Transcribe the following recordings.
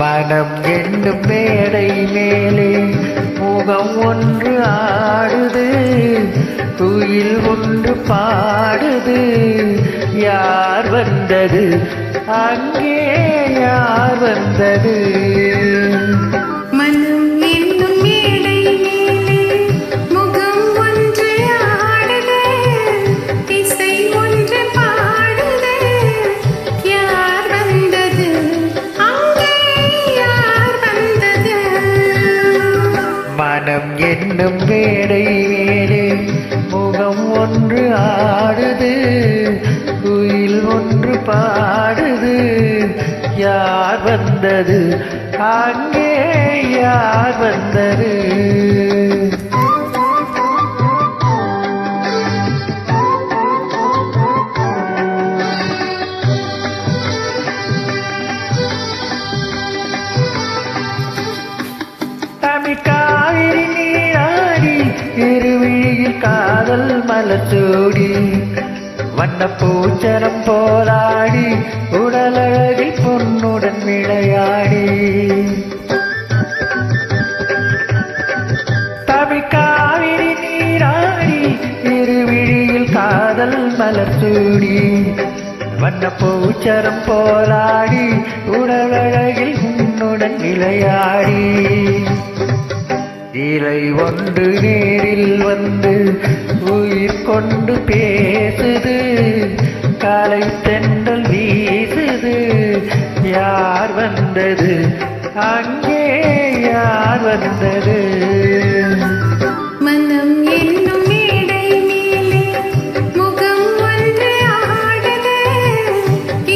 மனம் என்னும் மேடை மேலே முகம் ஒன்று ஆடுது, குயில் ஒன்று பாடுது. யார் வந்தது அங்கே, யார் வந்தது? மனம் என்னும் மேடை மேலே முகம் ஒன்று ஆடுது, இசை ஒன்று பாடுது. யார் வந்தது அங்கே, யார் வந்தது? மனம் என்னும் மேடை மேலே முகம் ஒன்று ஆடுது, குயில் ஒன்று பாடுது. யார் வந்தது அங்கே, யார் வந்தது? தமிழ் காவிரி நீராடி, இருவிழியில் காதல் மலர்ச்சோடி, வண்ணப்பூச்சரம் போராடி, உடலழகில் பொன்னுடன் விளையாடி. தமிழ் காவிரி நீராடி, இருவிழியில் காதல் மலர்ச்சூடி, வண்ணப்பூச்சரம் போராடி, உடலழகில் உன்னுடன் விளையாடி. இலை ஒன்று நேரில் வந்து உயிர் கொண்டு பேசுது, காலை தென்றல் வீசுது. யார் வந்தது அங்கே, யார் வந்தது? மனம் என்னும் மேடை மேலே முகம் ஒன்று ஆடுது,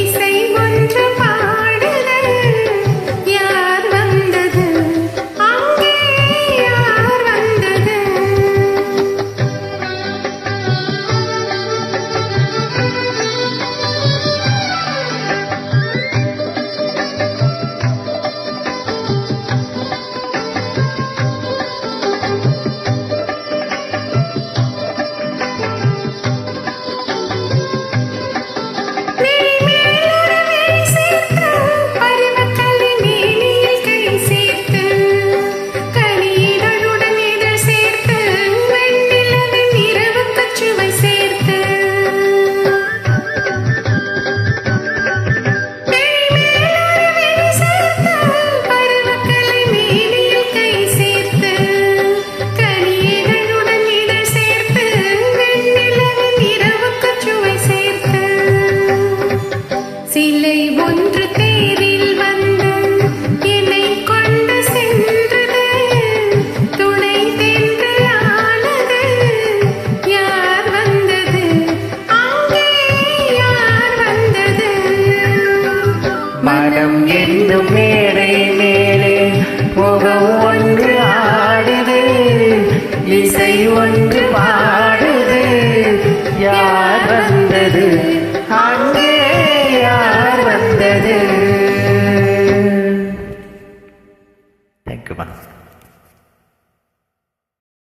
இசை ஒன்று பாடுது. யார் வந்தது அங்கே, யார் வந்தது? சிலை ஒன்று தேரில் வந்து என்னை கொண்டு சென்றது, துணை தென்றலானது. யார் வந்தது அங்கே, யார் வந்தது? மனம் என்னும் மேடை மேலே முகம் ஒன்று ஆடுது, இசை ஒன்று பாடுது. யார் வந்தது அங்கே,